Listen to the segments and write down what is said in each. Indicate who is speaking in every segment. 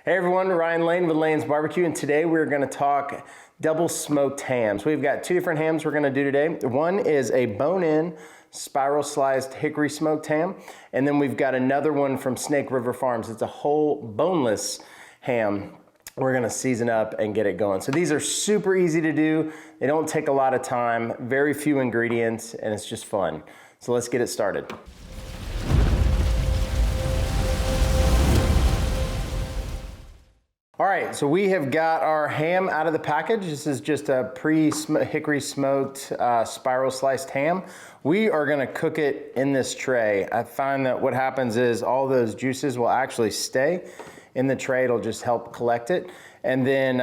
Speaker 1: Hey everyone, Ryan Lane with Lane's Barbecue, and today we're going to talk double smoked hams. We've got two different hams we're going to do today. One is a bone-in spiral sliced hickory smoked ham, and then we've got another one from Snake River Farms. It's a whole boneless ham. We're going to season up and get it going. So these are super easy to do. They don't take a lot of time, very few ingredients, and it's just fun. So let's get it started. All right, so we have got our ham out of the package. This is just a pre-hickory smoked spiral sliced ham. We are gonna cook it in this tray. I find that what happens is all those juices will actually stay in the tray. It'll just help collect it. And then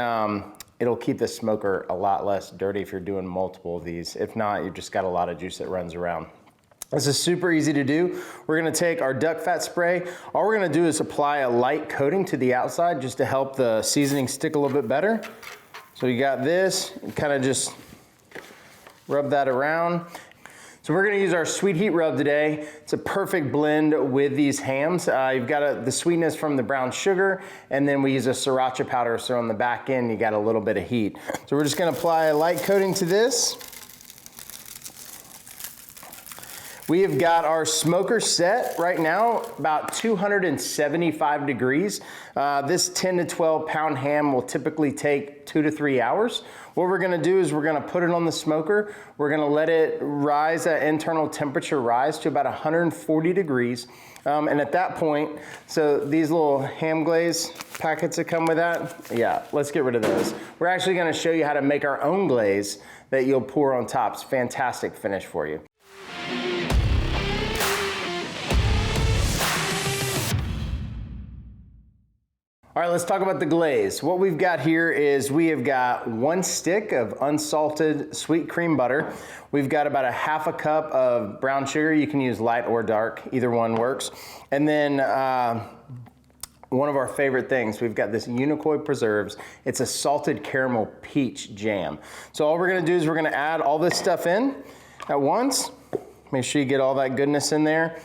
Speaker 1: it'll keep the smoker a lot less dirty if you're doing multiple of these. If not, you've just got a lot of juice that runs around. This is super easy to do. We're gonna take our duck fat spray. All we're gonna do is apply a light coating to the outside just to help the seasoning stick a little bit better. So you got this, kind of just rub that around. So we're gonna use our sweet heat rub today. It's a perfect blend with these hams. You've got the sweetness from the brown sugar, and then we use a sriracha powder, so on the back end, you got a little bit of heat. So we're just gonna apply a light coating to this. We have got our smoker set right now about 275 degrees. This 10 to 12 pound ham will typically take 2 to 3 hours. What we're gonna do is we're gonna put it on the smoker. We're gonna let it rise, that internal temperature rise to about 140 degrees. And at that point, so these little ham glaze packets that come with that, yeah, let's get rid of those. We're actually gonna show you how to make our own glaze that you'll pour on top. It's a fantastic finish for you. All right, let's talk about the glaze. What we've got here is we have got 1 stick of unsalted sweet cream butter. We've got about a half a cup of brown sugar. You can use light or dark, either one works. And then one of our favorite things, we've got this Unicoi Preserves. It's a salted caramel peach jam. So all we're gonna do is we're gonna add all this stuff in at once. Make sure you get all that goodness in there.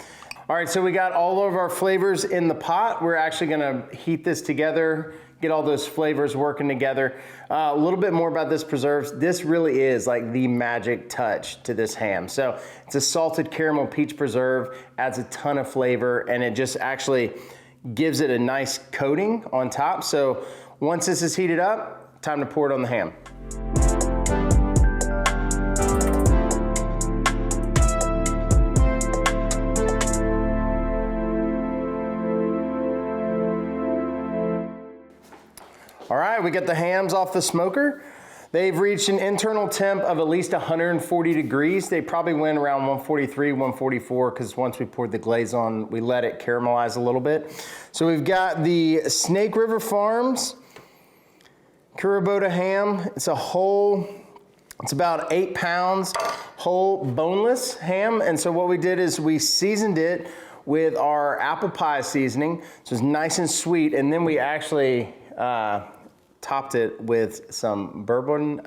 Speaker 1: All right, so we got all of our flavors in the pot. We're actually gonna heat this together, get all those flavors working together. A little bit more about this preserves. This really is like the magic touch to this ham. So it's a salted caramel peach preserve, adds a ton of flavor, and it just actually gives it a nice coating on top. So once this is heated up, time to pour it on the ham. All right, we got the hams off the smoker. They've reached an internal temp of at least 140 degrees. They probably went around 143, 144, because once we poured the glaze on, we let it caramelize a little bit. So we've got the Snake River Farms Kurobuta ham. It's about 8 pounds, whole boneless ham. And so what we did is we seasoned it with our apple pie seasoning. So it's nice and sweet. And then we actually, topped it with some bourbon,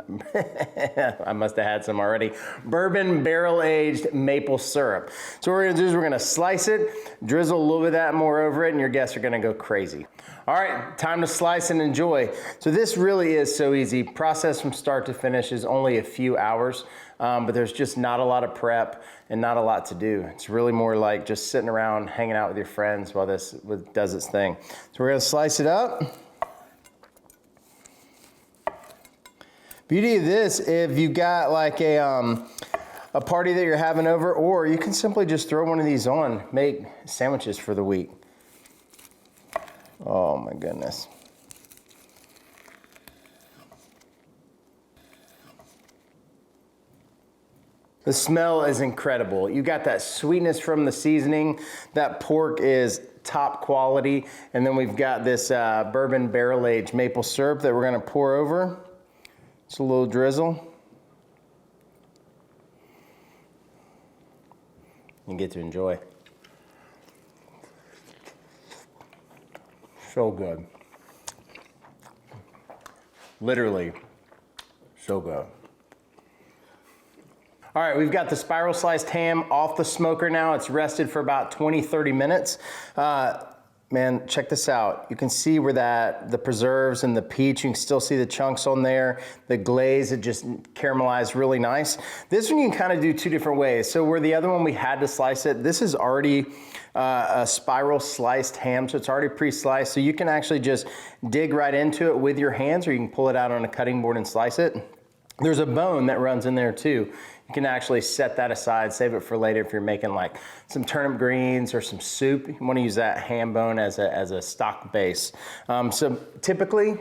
Speaker 1: I must have had some already, bourbon barrel-aged maple syrup. So what we're gonna do is we're gonna slice it, drizzle a little bit of that more over it, and your guests are gonna go crazy. All right, time to slice and enjoy. So this really is so easy. Process from start to finish is only a few hours, but there's just not a lot of prep and not a lot to do. It's really more like just sitting around, hanging out with your friends while this does its thing. So we're gonna slice it up. Beauty of this, if you've got like a party that you're having over, or you can simply just throw one of these on, make sandwiches for the week. Oh my goodness. The smell is incredible. You got that sweetness from the seasoning. That pork is top quality. And then we've got this bourbon barrel-aged maple syrup that we're gonna pour over. Just a little drizzle. You get to enjoy. So good. Literally, so good. All right, we've got the spiral sliced ham off the smoker now. It's rested for about 20, 30 minutes. man, check this out. You can see where the preserves and the peach, you can still see the chunks on there. The glaze, it just caramelized really nice. This one you can kind of do two different ways. So where the other one we had to slice it, this is already a spiral sliced ham, so it's already pre-sliced. So you can actually just dig right into it with your hands, or you can pull it out on a cutting board and slice it. There's a bone that runs in there too. You can actually set that aside, save it for later if you're making like some turnip greens or some soup. You want to use that ham bone as a stock base. So typically,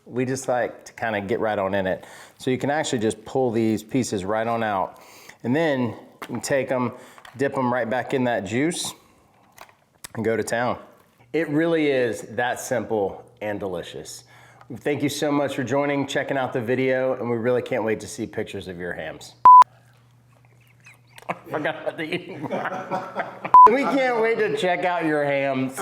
Speaker 1: we just like to kind of get right on in it. So you can actually just pull these pieces right on out. And then you can take them, dip them right back in that juice, and go to town. It really is that simple and delicious. Thank you so much for joining, checking out the video, and we really can't wait to see pictures of your hams. I forgot about the eating part. We can't wait to check out your hams.